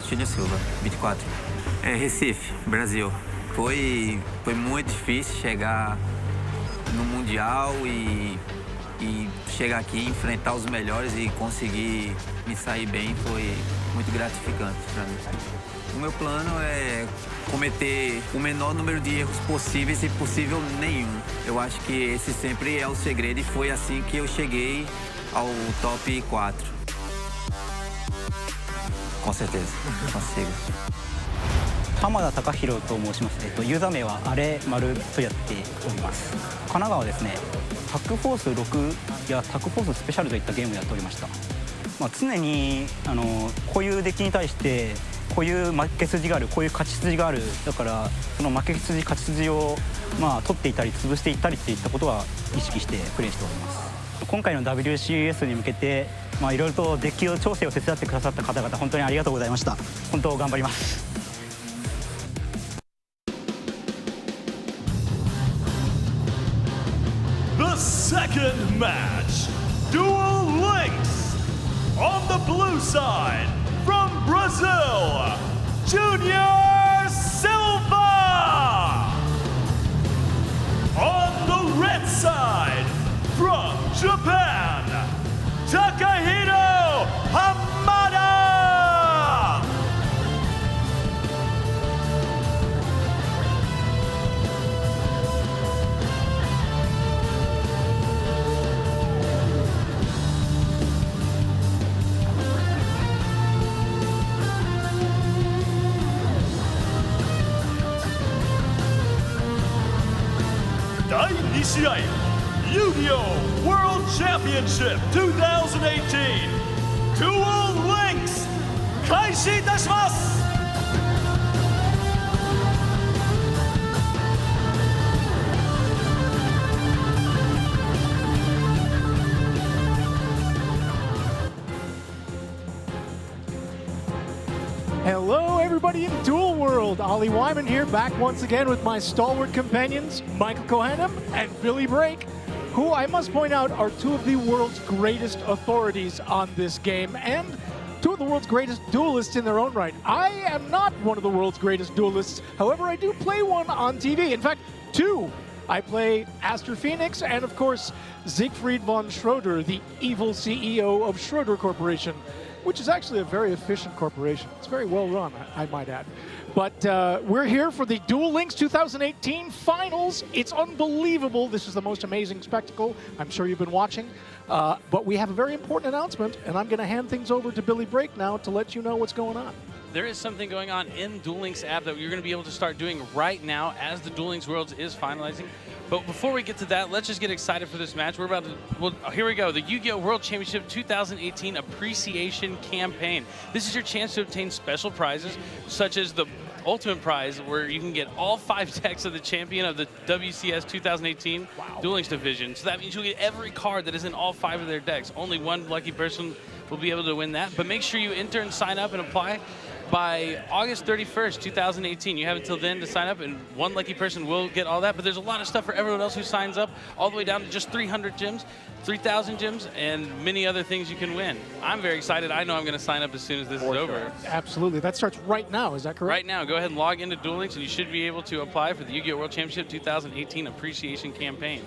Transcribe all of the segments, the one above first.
Júnior Silva, 24. Recife, Brasil. Foi muito difícil chegar no Mundial e chegar aqui, enfrentar os melhores e conseguir me sair bem foi muito gratificante para mim. O meu plano é cometer o menor número de erros possíveis e possível nenhum. Eu acho que esse sempre é o segredo e foi assim que eu cheguei ao top 4. Com certeza, consigo. 浜田貴弘と申します。ユーザー名はあれ丸とやっております。神奈川ですね。タッグフォース6やタッグフォーススペシャルといったゲームをやっておりました。常にこういうデッキに対してこういう負け筋がある、こういう勝ち筋がある。だからその負け筋勝ち筋を取っていったり潰していったりっていったことは意識してプレイしております。今回の WCS に向けていろいろとデッキ調整を手伝ってくださった方々本当にありがとうございました。本当頑張ります。The second match, Duel Links. On the blue side, from Brazil, Junior Silva. On the red side, from Japan, Takahiro Hamada.第2試合 Yu-Gi-Oh! World Championship 2018 Duel Links 開始いたします。Hello, everybody in Duel World. Ollie Wyman here, back once again with my stalwart companions, Michael Kohanem and Billy Brake, who I must point out are two of the world's greatest authorities on this game and two of the world's greatest duelists in their own right. I am not one of the world's greatest duelists, however, I do play one on TV. In fact, two. I play Aster Phoenix and, of course, Siegfried von Schroeder, the evil CEO of Schroeder Corporation, which is actually a very efficient corporation. It's very well run, I might add. But we're here for the Duel Links 2018 finals. It's unbelievable. This is the most amazing spectacle. I'm sure you've been watching. But we have a very important announcement, and I'm going to hand things over to Billy Brake now to let you know what's going on. There is something going on in Duel Links app that you're going to be able to start doing right now as the Duel Links Worlds is finalizing. But before we get to that, let's just get excited for this match. We're about to, well, here we go, the Yu-Gi-Oh! World Championship 2018 Appreciation Campaign. This is your chance to obtain special prizes, such as the Ultimate Prize, where you can get all 5 decks of the champion of the WCS 2018 Duel Links division. So that means you'll get every card that is in all 5 of their decks. Only one lucky person will be able to win that. But make sure you enter and sign up and apply by August 31st, 2018. You have until then to sign up, and one lucky person will get all that. But there's a lot of stuff for everyone else who signs up, all the way down to just 300 gems, 3,000 gems, and many other things you can win. I'm very excited. I know I'm going to sign up as soon as this is over. Absolutely. That starts right now. Is that correct? Right now. Go ahead and log into Duel Links, and you should be able to apply for the Yu-Gi-Oh! World Championship 2018 Appreciation Campaign.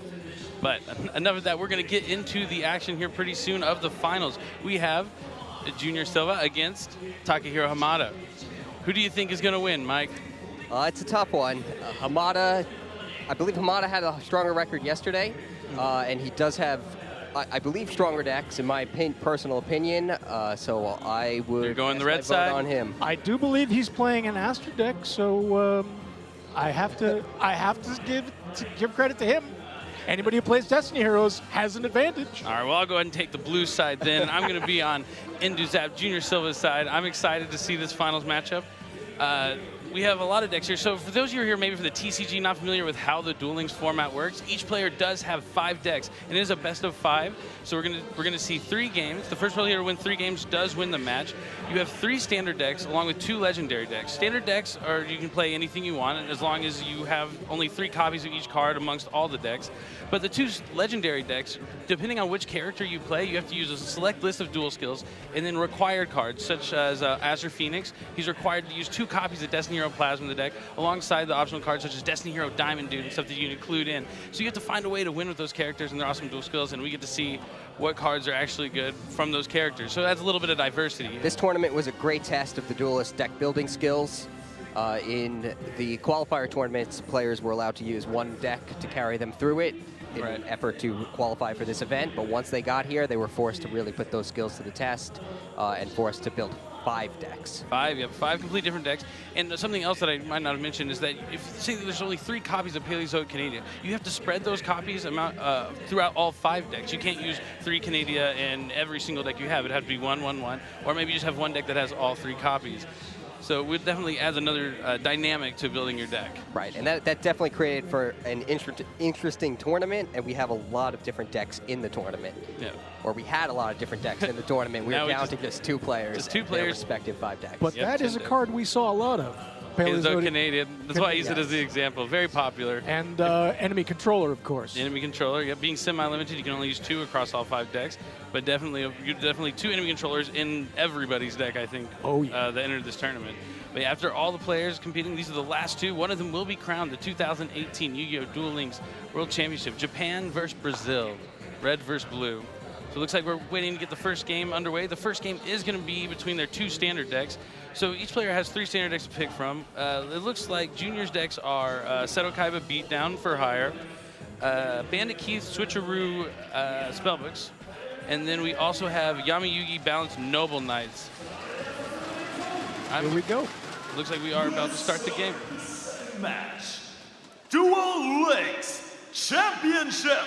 But enough of that. We're going to get into the action here pretty soon of the finals. We have Junior Silva against Takahiro Hamada. Who do you think is going to win, Mike? It's a tough one. Hamada, I believe Hamada had a stronger record yesterday, and he does have, I believe, stronger decks, in my personal opinion. So I would. You're going the red side on him. I do believe he's playing an Aster deck, so I have to give credit to him. Anybody who plays Destiny Heroes has an advantage. All right, well, I'll go ahead and take the blue side then. I'm going to be on Induzap Junior Silva's side. I'm excited to see this finals matchup. we have a lot of decks here. So for those of you who are here maybe for the TCG, not familiar with how the Duel Links format works, each player does have 5 decks, and it is a best of 5. So we're gonna see 3 games. The first player to win 3 games does win the match. You have 3 standard decks along with 2 legendary decks. Standard decks are you can play anything you want as long as you have only 3 copies of each card amongst all the decks. But the 2 legendary decks, depending on which character you play, you have to use a select list of duel skills and then required cards, such as Azure Phoenix. He's required to use 2 copies of Destiny Hero Plasma in the deck, alongside the optional cards such as Destiny Hero Diamond Dude and stuff that you can include in. So you have to find a way to win with those characters and their awesome duel skills, and we get to see what cards are actually good from those characters. So that's a little bit of diversity. This tournament was a great test of the duelist deck building skills. In the qualifier tournaments, players were allowed to use 1 deck to carry them through it in an effort to qualify for this event. But once they got here, they were forced to really put those skills to the test and forced to build 5 decks. 5, you have 5 complete different decks. And something else that I might not have mentioned is that if say there's only 3 copies of Paleozoic Canada, you have to spread those copies throughout all 5 decks. You can't use 3 Canada in every single deck you have. It has to be 1, 1, 1, or maybe you just have 1 deck that has all 3 copies. So it definitely adds another dynamic to building your deck. Right, and that definitely created for an interesting tournament, and we have a lot of different decks in the tournament. Yeah. Or we had a lot of different decks in the tournament. We were down to just 2 players. Just 2 and players. their respective 5 decks. But that is a card we saw a lot of. Paleozoic Canadian. That's why I use it as the example. Very popular. And enemy controller, of course. Enemy controller. Yeah, being semi-limited, you can only use 2 across all 5 decks. But definitely 2 enemy controllers in everybody's deck, I think, that entered this tournament. But after all the players competing, these are the last 2. One of them will be crowned the 2018 Yu-Gi-Oh! Duel Links World Championship. Japan versus Brazil. Red versus blue. So it looks like we're waiting to get the first game underway. The first game is going to be between their 2 standard decks. So each player has 3 standard decks to pick from. It looks like Junior's decks are Seto Kaiba Beatdown for hire, Bandit Keith Switcheroo Spellbooks, and then we also have Yamayugi Balanced Noble Knights. Here we go. Looks like we are about to start the game. Match Duel Links Championship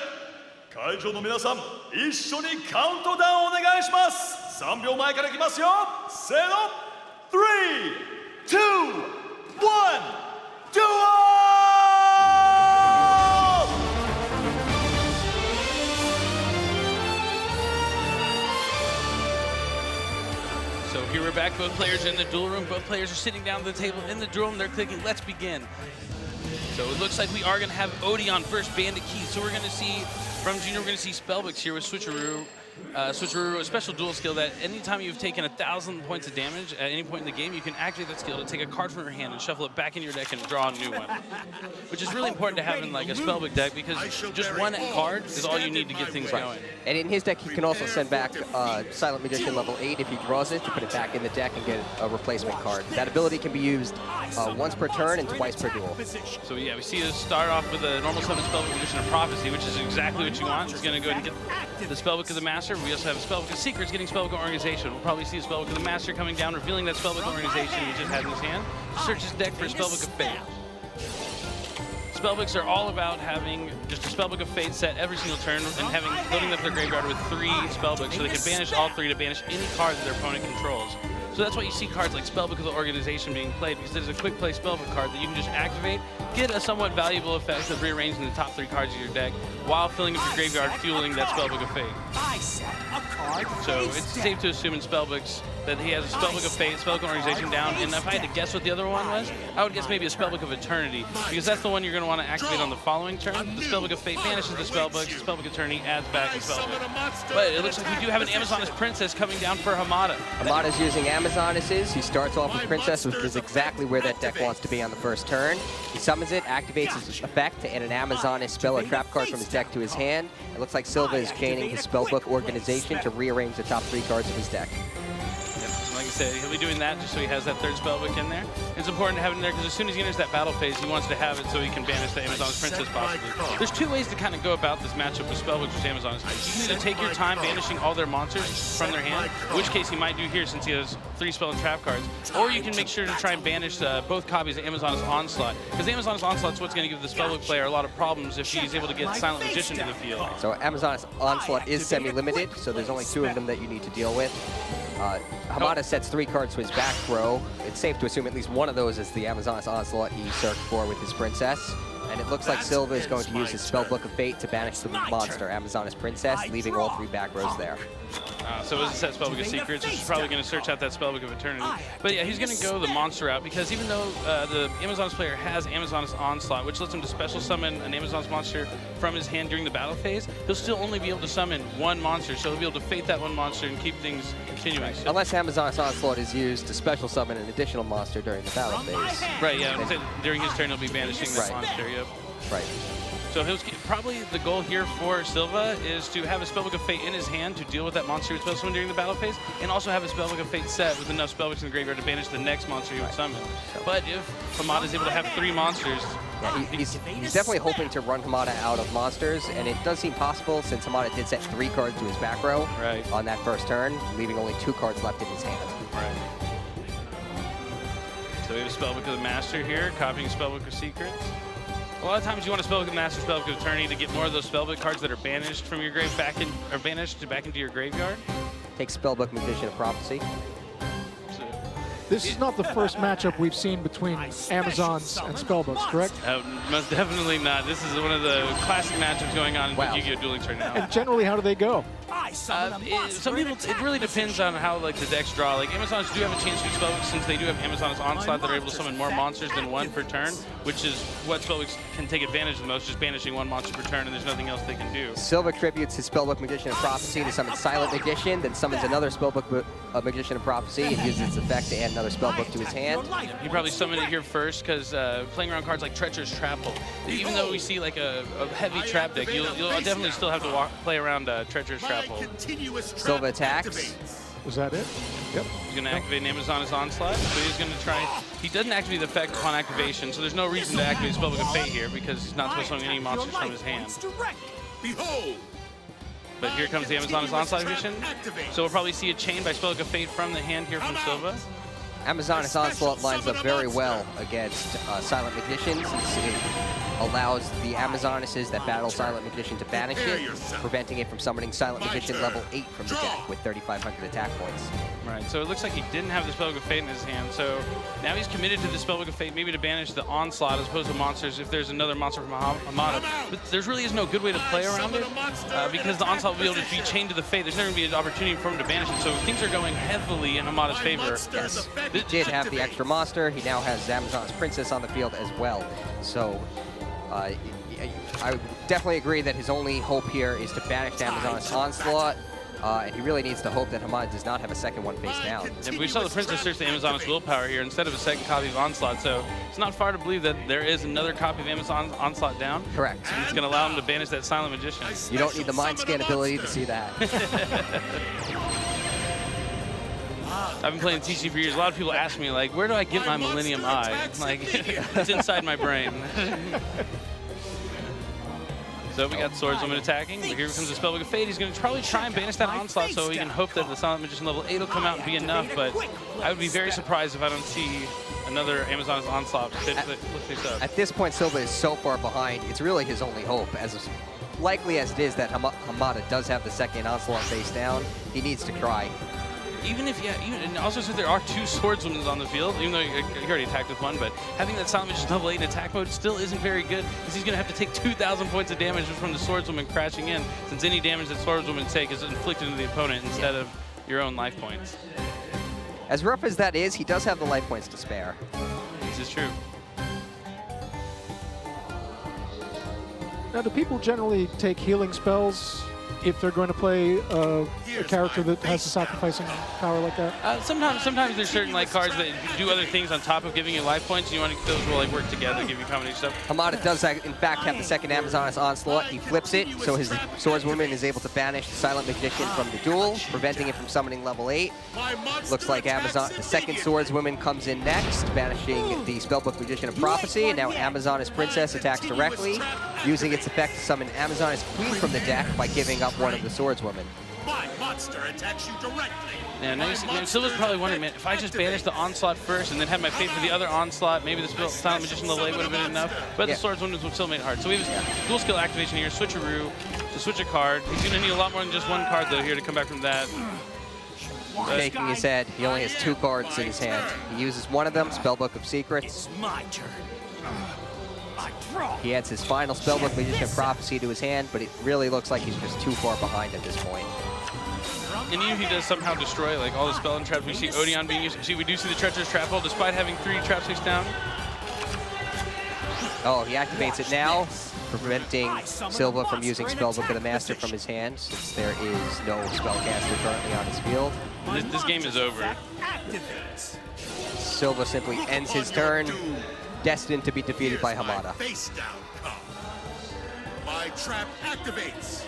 会場の皆さん一緒にカウントダウンお願いします3秒前からいきますよせーの3、2、1 Duel! So here we're back, both players are in the duel room, both players are sitting down at the table in the duel room, they're clicking, let's begin. So it looks like we are gonna have Odeon versus Bandit Keith. So we're gonna see, from Junior, we're gonna see Spellbooks here with Switcheroo. Switcheroo, a special duel skill that anytime you've taken 1,000 points of damage at any point in the game, you can activate that skill to take a card from your hand and shuffle it back in your deck and draw a new one. Which is really important to have in like a Spellbook deck because just one card is all you need to get things going. And in his deck, he can also send back Silent Magician level 8 if he draws it to put it back in the deck and get a replacement card. That ability can be used once per turn and twice per duel. So yeah, we see us start off with a normal summon Spellbook Magician of Prophecy, which is exactly what you want. He's going to go ahead and get the Spellbook of the Master. We also have a Spellbook of Secrets getting Spellbook of Organization. We'll probably see a Spellbook of the Master coming down, revealing that Spellbook of Organization he just had in his hand. Search his deck for a Spellbook of Fate. Spellbooks are all about having just a Spellbook of Fate set every single turn and loading up their graveyard with 3 Spellbooks so they can banish all 3 to banish any card that their opponent controls. So that's why you see cards like Spellbook of the Organization being played, because there's a quick play Spellbook card that you can just activate, get a somewhat valuable effect of rearranging the top 3 cards of your deck while filling up your graveyard, fueling that Spellbook of Fate. So it's safe to assume in Spellbooks that he has a Spellbook of Fate, Spellbook of Organization down, and if I had to guess what the other one was, I would guess maybe a Spellbook of Eternity, because that's the one you're going to want to activate on the following turn. The Spellbook of Fate banishes the Spellbook, the Spellbook of Eternity adds back the Spellbook. But it looks like we do have an Amazoness Princess coming down for Hamada. Hamada's using Amazonesses. He starts off with Princess, which is exactly where that deck wants to be on the first turn. He summons it, activates its effect to add an Amazoness spell or trap card from his deck to his hand. It looks like Silva is chaining his Spellbook Organization to rearrange the top 3 cards of his deck. Like I said, he'll be doing that just so he has that 3rd Spellbook in there. It's important to have it in there because as soon as he enters that battle phase, he wants to have it so he can banish the Amazoness Princess possibly. There's 2 ways to kind of go about this matchup with Spellbooks versus Amazoness. You can either take your time banishing all their monsters from their hand, which case he might do here since he has 3 spell and trap cards, or you can make sure to try and banish both copies of Amazoness Onslaught, because Amazoness Onslaught is what's going to give the Spellbook player a lot of problems if he's able to get Silent Magician to the field. So Amazoness Onslaught is semi-limited, so there's only 2 of them that you need to deal with. Hamada sets 3 cards to his back row. It's safe to assume at least one of those is the Amazoness Onslaught he searched for with his Princess. And it looks like Silva is going to use his Spellbook of Fate to banish the monster, Amazoness Princess, leaving all 3 back rows there. So it was a set Spellbook of Secrets, which is probably going to search out that Spellbook of Eternity. But yeah, he's going to go the monster route, because even though the Amazoness player has Amazoness Onslaught, which lets him to special summon an Amazoness monster from his hand during the battle phase, he'll still only be able to summon 1 monster, so he'll be able to fate that 1 monster and keep things continuing. So unless Amazoness Onslaught is used to special summon an additional monster during the battle phase. Right, yeah. During his turn, he'll be banishing that monster, yep. Right. So probably the goal here for Silva is to have a Spellbook of Fate in his hand to deal with that monster he would summon during the battle phase, and also have a Spellbook of Fate set with enough Spellbooks in the graveyard to banish the next monster he would summon. But if Hamada is able to have 3 monsters... Yeah, he's definitely hoping to run Hamada out of monsters, and it does seem possible since Hamada did set 3 cards to his back row on that first turn, leaving only 2 cards left in his hand. Right. So we have a Spellbook of the Master here, copying a Spellbook of Secrets. A lot of times you want a Spellbook of the Master, Spellbook of Eternity to get more of those Spellbook cards that are banished from your grave back into your graveyard. Take Spellbook Magician of Prophecy. This is not the first matchup we've seen between Amazons and Spellbooks, correct? Most definitely not. This is one of the classic matchups going on in Yu-Gi-Oh! Duel Links right now. And generally, how do they go? Some people, it really depends on how the decks draw. Like Amazons do have a chance to use Spellbooks since they do have Amazoness Onslaught that are able to summon more monsters than 1 per turn, which is what Spellbooks can take advantage of the most, just banishing 1 monster per turn, and there's nothing else they can do. Silva tributes his Spellbook Magician of Prophecy to summon Silent Magician, then summons another Spellbook Magician of Prophecy and uses its effect to add another Spellbook to his hand. He probably summoned it here first because playing around cards like Treacherous Trapple, even though we see like a heavy trap deck, you'll definitely still have to play around Treacherous Trapple. Silva attacks. Was that it? Yep. He's going to activate an Amazoness Onslaught, so he's going to try... He doesn't activate the effect upon activation, so there's no reason to activate Spellbook of Fate here because he's not supposed to summon any monsters from his hand. But here comes the Amazoness Onslaught edition, so we'll probably see a chain by Spellbook of Fate from the hand here from Silva. Amazoness Onslaught lines up very well against Silent Magicians. It allows the Amazonesses that battle Silent Magician to banish it, preventing it from summoning Silent Magician level 8 from the deck with 3,500 attack points. Right, so it looks like he didn't have the Spellbook of Fate in his hand, so now he's committed to the Spellbook of Fate, maybe to banish the Onslaught as opposed to monsters if there's another monster from Hamada. But there really is no good way to play around it because the Onslaught will be able to be chained to the Fate. There's never going to be an opportunity for him to banish it, so things are going heavily in Hamada's favor. Yes, he did have the extra monster. He now has Amazoness Princess on the field as well. So I would definitely agree that his only hope here is to banish Amazoness Onslaught. And he really needs to hope that Hamada does not have a second one face down. And we saw the Princess search the Amazoness Willpower here instead of a second copy of Onslaught, so it's not far to believe that there is another copy of Amazon Onslaught down. Correct. It's going to allow him to banish that Silent Magician. You don't need the mind scan ability to see that. I've been playing TC for years. A lot of people ask me, like, where do I get my Millennium Eye? Like, it's inside my brain. So we got Swordswoman attacking. Here comes the Spellbook of Fate. He's going to probably try and banish that Onslaught so he can hope that the Silent Magician level 8 will come out and be enough, but I would be very surprised if I don't see another Amazoness Onslaught look this up. At this point, Silva is so far behind, it's really his only hope. As likely as it is that Hamada does have the second Onslaught face down, he needs to try. Even if, and also since there are 2 Swordswomen on the field, even though he already attacked with 1, but having that Silent Magician level 8 in attack mode still isn't very good because he's going to have to take 2,000 points of damage from the Swordswoman crashing in, since any damage that Swordswomen take is inflicted into the opponent instead of your own life points. As rough as that is, he does have the life points to spare. This is true. Now, do people generally take healing spells if they're going to play a character that has a sacrificing power like that? Sometimes there's certain cards that do other things on top of giving you life points, and you want to those will work together, give you combination stuff. Hamada does in fact have the second Amazoness Onslaught. He flips it, so his Swordswoman is able to banish the Silent Magician from the duel, preventing it from summoning level 8. Looks like the second Swordswoman comes in next, banishing the Spellbook Magician of Prophecy, and now Amazoness Princess attacks directly, using its effect to summon Amazoness Queen from the deck by giving up one of the Swordswomen. My monster attacks you directly. Yeah, now Silva's probably wondering, man, if I just banished the Onslaught first and then had my fate for the other Onslaught, maybe the Silent Magician level 8 would have been enough, but the Swordswoman would still made it hard. So we have dual skill activation here, switcheroo to switch a card. He's going to need a lot more than just one card, though, here to come back from that. Shaking his head. He only has 2 cards in his hand. He uses one of them, Spellbook of Secrets. My turn. He adds his final Spellbook, Magician of Prophecy, to his hand, but it really looks like he's just too far behind at this point. And even if he does somehow destroy like all the spell and traps, we see Odeon being used. See, we do see the treacherous trap hole, despite having 3 traps face down. Oh, he activates it now, preventing Silva from using Spellbook of the Master from his hand, since there is no spellcaster currently on his field. This game is over. Silva simply ends his turn, destined to be defeated by Hamada. Face down, come. My trap activates.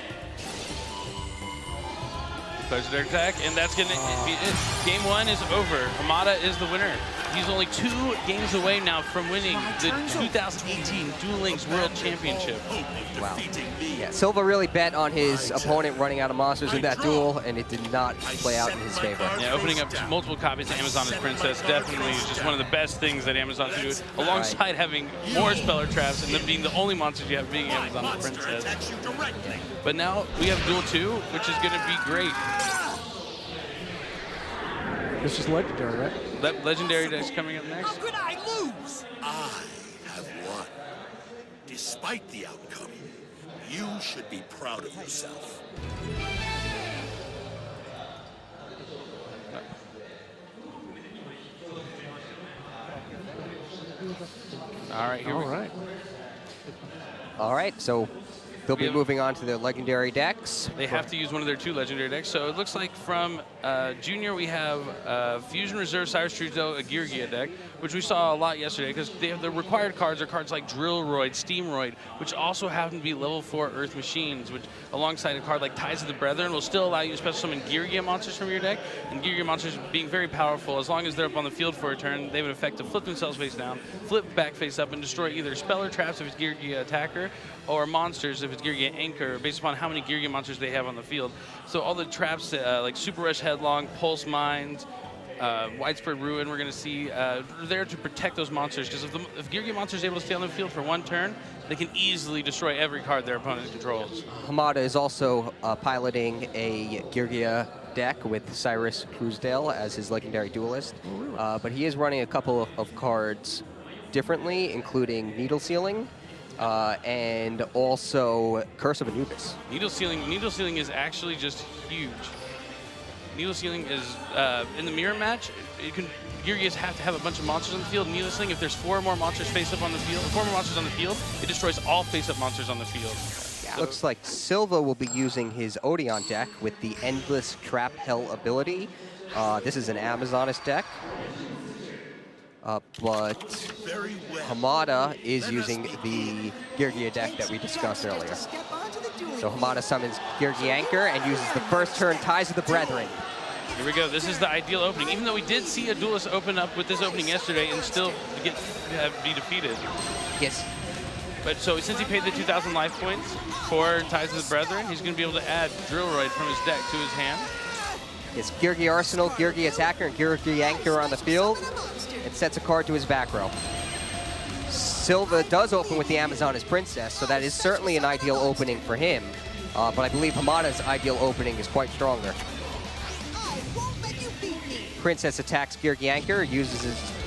Legendary attack, and that's gonna be it. Game 1 is over. Hamada is the winner. He's only 2 games away now from winning the 2018 Duel Links World Championship. Wow. Yeah, Silva really bet on his opponent running out of monsters in that duel, and it did not play out in his favor. Yeah, opening up multiple copies of Amazon's Princess definitely is just one of the best things that Amazon can do, alongside having more Speller Traps and them being the only monsters you have being Amazon's Princess. But now we have Duel 2, which is going to be great. This is legendary, right? That legendary deck's coming up next. How could I lose? I have won. Despite the outcome, you should be proud of yourself. All right, here we go. All right, so they'll be moving on to their legendary decks. They have to use one of their 2 legendary decks. So it looks like from Junior we have Fusion Reserve Cyrus Trudeau, a Geargia deck, which we saw a lot yesterday because the required cards are cards like Drillroid, Steamroid, which also happen to be level 4 Earth Machines, which alongside a card like Ties of the Brethren will still allow you to special summon Geargia monsters from your deck. And Geargia monsters being very powerful, as long as they're up on the field for a turn, they would effect to flip themselves face down, flip back face up, and destroy either Speller Traps if it's Geargia Attacker, or monsters if it's Geargia Anchor, based upon how many Geargia monsters they have on the field. So all the traps like Super Rush Headlong, Pulse Mines, Widespread Ruin, we're going to see there to protect those monsters, because if Geargia monster is able to stay on the field for 1 turn, they can easily destroy every card their opponent controls. Hamada is also piloting a Geargia deck with Cyrus Truesdale as his legendary duelist, but he is running a couple of cards differently, including Needle Sealing, and also Curse of Anubis. Needle Sealing is actually just huge. Needle Sealing is, in the mirror match, Geargias have to have a bunch of monsters on the field. Needle Sealing, if there's 4 more monsters face up on the field, 4 more monsters on the field, it destroys all face-up monsters on the field. Yeah. Looks like Silva will be using his Odeon deck with the Endless Trap Hell ability. This is an Amazonist deck. But Hamada is using the Geargia deck that we discussed earlier. So Hamada summons Geargia Anchor and uses the first turn Ties of the Brethren. Here we go. This is the ideal opening. Even though we did see a duelist open up with this opening yesterday and still be defeated. Yes. But so since he paid the 2,000 life points for Ties of the Brethren, he's going to be able to add Drillroid from his deck to his hand. It's Geargia Arsenal, Geargia Attacker, and Geargia Anchor on the field. It sets a card to his back row. Silva does open with the Amazoness Princess, so that is certainly an ideal opening for him. But I believe Hamada's ideal opening is quite stronger. Princess attacks Geargia Anchor, uses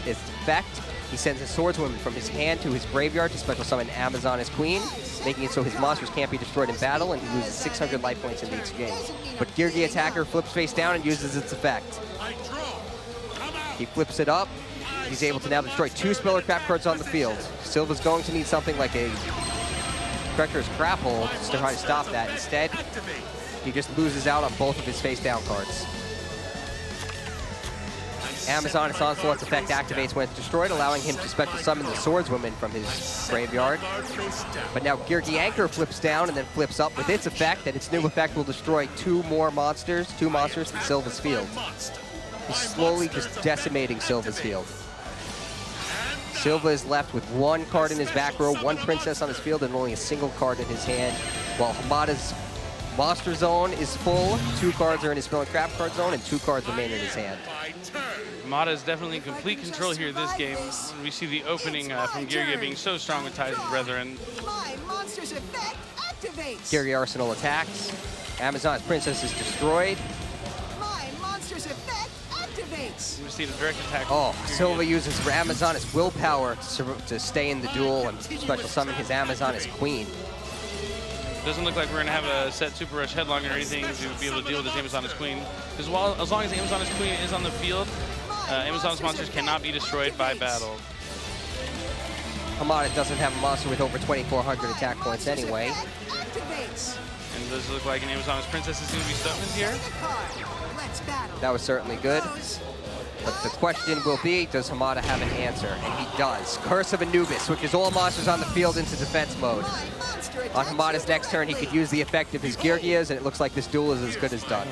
his effect. He sends a swordswoman from his hand to his graveyard to special summon Amazoness Queen, making it so his monsters can't be destroyed in battle, and he loses 600 life points in the exchange. But Geargia Attacker flips face down and uses its effect. He flips it up. He's able to now destroy 2 Speller Trap cards on the field. Silva's going to need something like a Treacherous Trap Hole to try to stop that. Instead, he just loses out on both of his face down cards. Amazoness Onslaught's effect activates when it's destroyed, allowing him to special summon the Swordswoman from his graveyard. But now Geargia Anchor flips down and then flips up with its effect, and its new effect will destroy 2 monsters in Silva's field. He's slowly just decimating Silva's field. Silva is left with 1 card in his back row, 1 princess on his field, and only a single card in his hand, while Hamada's Monster Zone is full. 2 cards are in his Spell and Trap card zone, and 2 cards remain in his hand. Hamada is definitely in complete control here this game. We see the opening from Geargia being so strong with Ties of the Brethren. My monster's effect activates. Geargia Arsenal attacks. Amazon's Princess is destroyed. My monster's effect activates. We see the direct attack. Oh, Silva uses her Amazon as willpower to stay in the duel and special summon his Amazon as queen. Doesn't look like we're going to have a set Super Rush Headlong or anything to be able to deal with this Amazon as queen. Because as long as Amazon as queen is on the field, Amazon's monsters cannot be destroyed by battle. Hamada doesn't have a monster with over 2,400 attack points anyway. And it does look like an Amazon's princess is going to be summoned here. That was certainly good. But the question will be, does Hamada have an answer? And he does. Curse of Anubis switches all monsters on the field into defense mode. On Hamada's next turn, he could use the effect of his Geargias, and it looks like this duel is as good as done.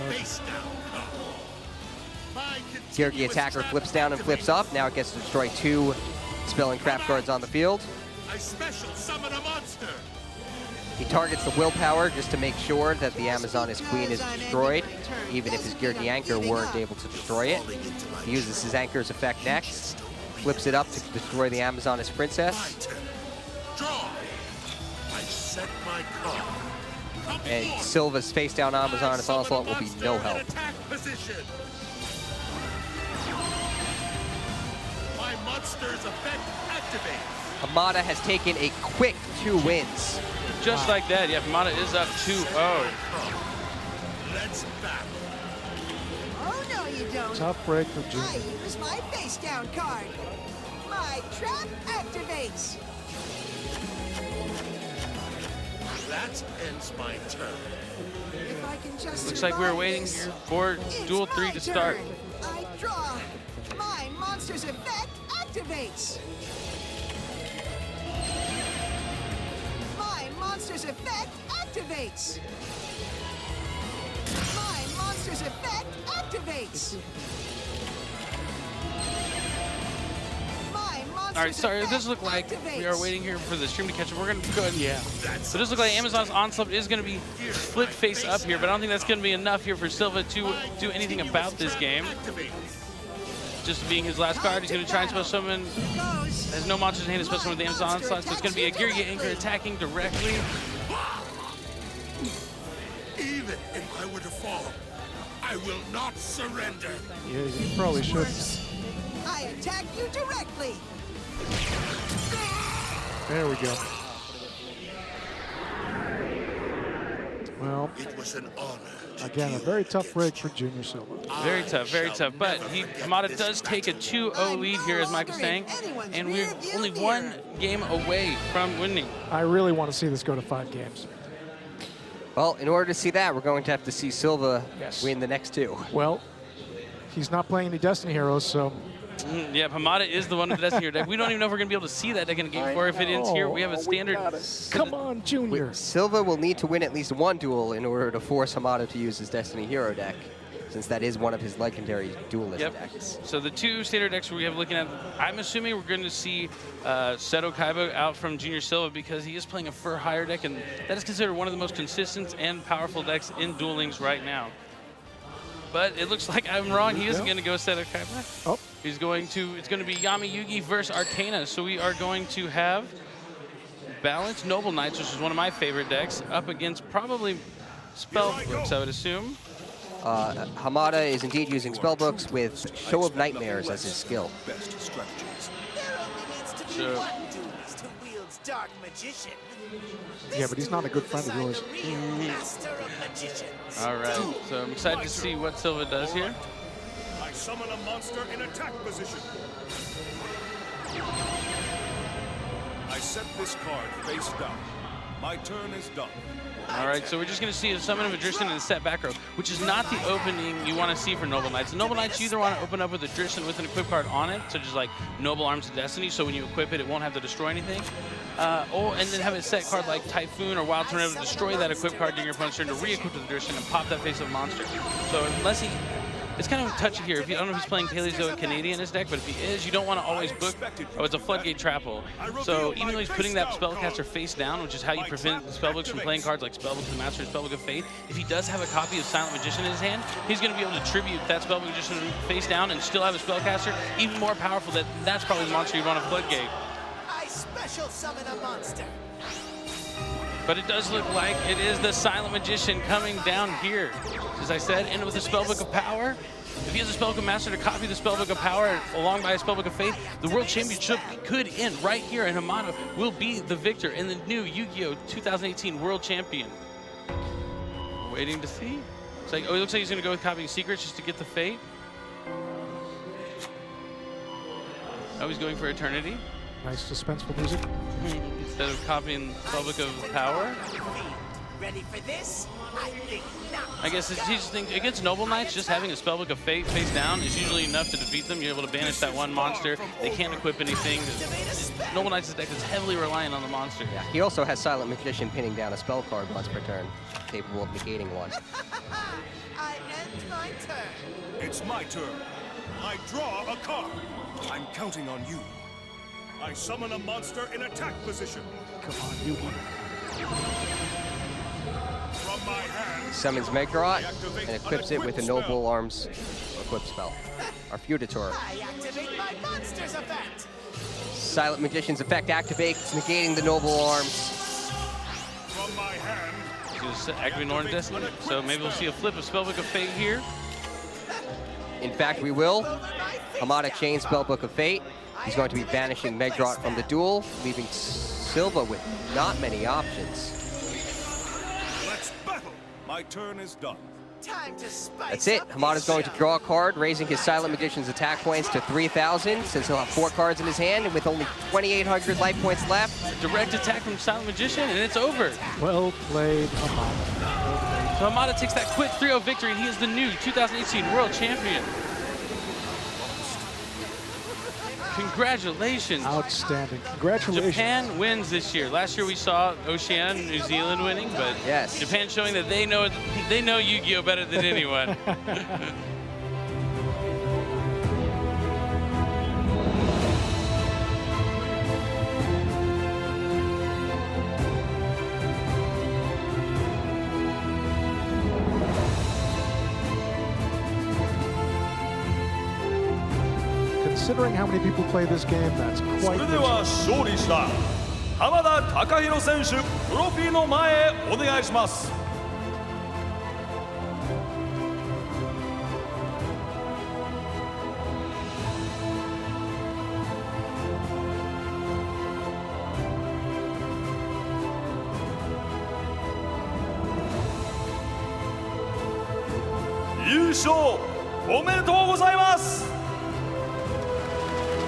Geargia attacker flips down and flips up. Now it gets to destroy 2 spell and trap cards on the field. I special summon a monster. He targets the willpower just to make sure that the Amazon as queen is destroyed, even if his Geargia anchor weren't able to destroy it. He uses his anchor's effect next, flips it up to destroy the Amazon as princess. Draw. I set my card. And Silva's face down Amazon as onslaught will be no help. Attack position. My monster's effect activates. Hamada has taken a quick 2 wins. Just like that, yeah, Hamada is up 2-0. Let's battle. Oh, no, you don't. Tough break for I Junior. use my face down card. My trap activates. That ends my turn. If I can just Looks like we were survive waiting this, here for it's Duel 3 my to start. turn. I draw. My monster's effect activates. My monster's effect activates. My monster's effect activates. My monster's All right, sorry, it does effect look like we are activates. waiting here for the stream to catch up. We're going to go ahead. Yeah. So it does look like Amazon's onslaught is going to be split face up here, but I don't think that's going to be enough here for Silva to do anything about this game. Just being his last card, he's going to try and special summon. There's no monsters in hand to special summon with the Amazon onslaught, so it's going to be a Geargia anchor attacking directly. Even if I were to fall, I will not surrender. Yeah, you probably should. I attack you directly. There we go. Well, It was an honor. to again, a kill very tough against break you. for Junior Silva. Very tough, very tough. But Hamada does take a 2-0 lead here, as Mike was saying, and we're only 1 game away from winning. I really want to see this go to 5 games. Well, in order to see that, we're going to have to see Silva Yes. win the next 2. Well, he's not playing any Destiny Heroes, so Yeah, Hamada is the one with the Destiny Hero deck. We don't even know if we're going to be able to see that deck in Game 4 if it ends here. We have a standard. come on, Junior. Silva will need to win at least 1 duel in order to force Hamada to use his Destiny Hero deck, since that is one of his legendary duelist Yep. decks. So the 2 standard decks we have looking at, I'm assuming we're going to see Seto Kaiba out from Junior Silva because he is playing a Fur Hire deck, and that is considered one of the most consistent and powerful decks in Duel Links right now. But it looks like I'm wrong. He isn't going to go Seto Kaiba. Oh, It's going to be Yami Yugi versus Arcana. So we are going to have Balanced Noble Knights, which is one of my favorite decks, up against probably Spellbooks, I would assume. Hamada is indeed using spellbooks with Show of Nightmares as his skill. There only needs to be So- one duelist who wields Dark Magician. yeah, but he's not a good friend of yours. Master of Magicians. All right. So I'm excited to see what Silva does here. I summon a monster in attack position. I set this card face down. My turn is done. All right, so we're just going to see a Summon of Adristan and a set back row, which is not the opening you want to see for Noble Knights. The Noble Knights, you either want to open up with Adristan with an equip card on it, such as like Noble Arms of Destiny, so when you equip it, it won't have to destroy anything. And then have a set card like Typhoon or Wild Tornado to destroy that equip card during your opponent's turn to re-equip with Adristan and pop that face-up monster. So unless he... It's kind of touchy here. I don't know if he's playing Paleozoic Canadian in his deck, but if he is, you don't want to always book. Oh, it's a Floodgate Trapple. So even though he's putting that Spellcaster face down, which is how you prevent Spellbooks from playing cards like Spellbook of the Master and Spellbook of Faith, if he does have a copy of Silent Magician in his hand, he's going to be able to tribute that Spellbook Magician face down and still have a Spellcaster even more powerful. That's probably the monster you'd want to Floodgate. I special summon a monster. But it does look like it is the Silent Magician coming down here. As I said, and with the Spellbook of Power, If he has a Spellbook of Master to copy the Spellbook of Power along by a Spellbook of Faith, the World Championship could end right here, and Hamada will be the victor and the new Yu-Gi-Oh! 2018 World Champion. We're waiting to see. It's like, oh, it looks like he's going to go with copying Secrets just to get the Fate. Oh, he's going for Eternity. Nice suspenseful music. Instead of copying Spellbook of Power. Ready for this? I think not. I guess he just thinks against Noble Knights, just having a Spellbook of Fate face down is usually enough to defeat them. You're able to banish that one monster. They can't equip anything. Noble Knights' deck is heavily reliant on the monster. Yeah, he also has Silent Magician pinning down a spell card once per turn, capable of negating one. I end my turn. It's my turn. I draw a card. I'm counting on you. I summon a monster in attack position. Come on, Yugi. From my hand, Summons Megarot and equips it with a Noble Arms equip spell. Our Feudatour. I activate my monster's effect. Silent Magician's effect activates, negating the Noble Arms. from my hand, He's activating Northern Destiny. So maybe we'll see a flip of Spellbook of Fate here. In fact, we will. Hamada chain Spellbook of Fate. He's going to be banishing Megarot from the duel, leaving Silva with not many options. let's battle. My turn is done. Time to spice That's it. up Hamada's this going to show. draw a card, raising his Silent Magician's attack points to 3,000, since he'll have 4 cards in his hand, and with only 2,800 life points left. Direct attack from Silent Magician, and it's over. Well played, Hamada. So Hamada takes that quick 3-0 victory, and he is the new 2018 World Champion. Congratulations. Outstanding. Congratulations. Japan wins this year. Last year we saw Oceania and New Zealand winning, but Yes. Japan showing that they know Yu-Gi-Oh better than anyone. Considering how many people play this game, that's そ quite れでは勝利した浜田貴弘選手、トロフィーの前へお願いします。優勝おめでとうございます。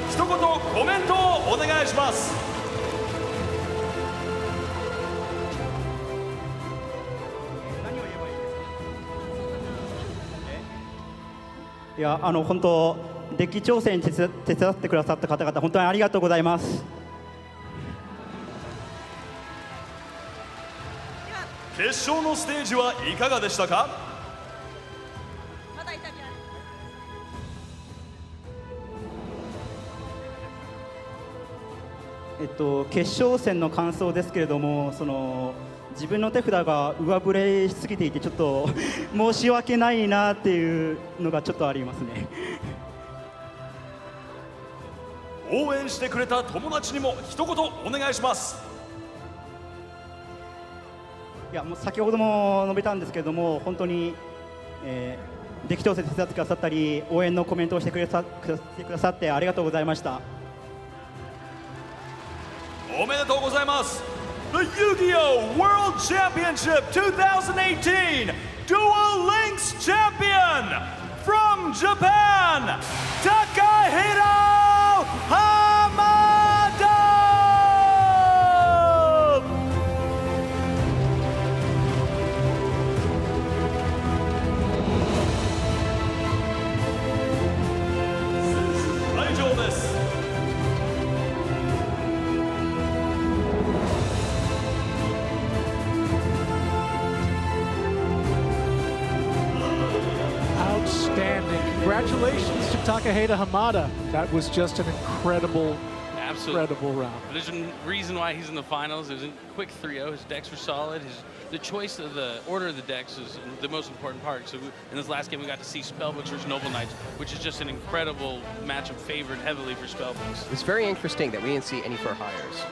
一言コメントをお願いします。いや、本当デッキ調整に手伝ってくださった方々、本当にありがとうございます。決勝のステージはいかがでしたか？決勝戦の感想ですけれども、自分の手札が上振れしすぎていて、ちょっと申し訳ないなっていうのがちょっとありますね。応援してくれた友達にも一言お願いします。いや、もう先ほども述べたんですけれども、本当に、デッキ調整手伝ってくださったり、応援のコメントをしてくださってありがとうございました。おめでとうございます。The Yu-Gi-Oh! World Championship 2018 Duel Links Champion from Japan, Takahiro Hamada! outstanding. Congratulations to Takahiro Hamada. That was just an incredible round. There's a reason why he's in the finals. There's a quick 3-0. His decks were solid. The choice of the order of the decks is the most important part. So in this last game, we got to see Spellbooks versus Noble Knights, which is just an incredible matchup favored heavily for Spellbooks. It's very interesting that we didn't see any for hires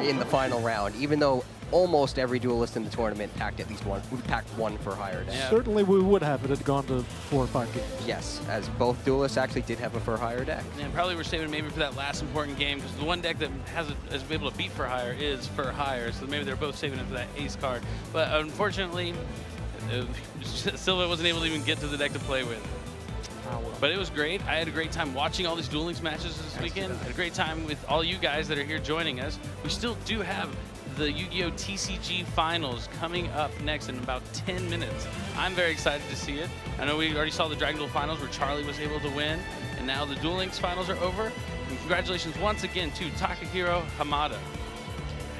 in the final round, even though almost every duelist in the tournament packed at least one. We packed one for hire deck. Yeah. Certainly we would have if it had gone to 4 or 5 games. Yes, as both duelists actually did have a for hire deck. And probably we're saving maybe for that last important game because the one deck that is able to beat for hire is for hire. So maybe they're both saving it for that ace card. But unfortunately, Silva wasn't able to even get to the deck to play with. But it was great. I had a great time watching all these Duel Links matches this weekend. Had a great time with all you guys that are here joining us. We still do have the Yu-Gi-Oh! TCG Finals coming up next in about 10 minutes. I'm very excited to see it. I know we already saw the Dragon Duel Finals where Charlie was able to win, and now the Duel Links Finals are over. And congratulations once again to Takahiro Hamada.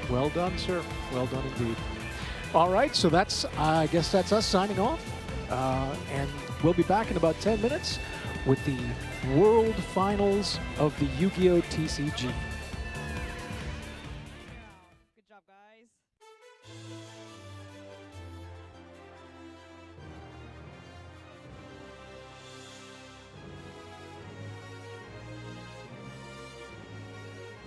Well done, sir. Well done indeed. All right, so that's, I guess that's us signing off. And we'll be back in about 10 minutes with the World Finals of the Yu-Gi-Oh! TCG.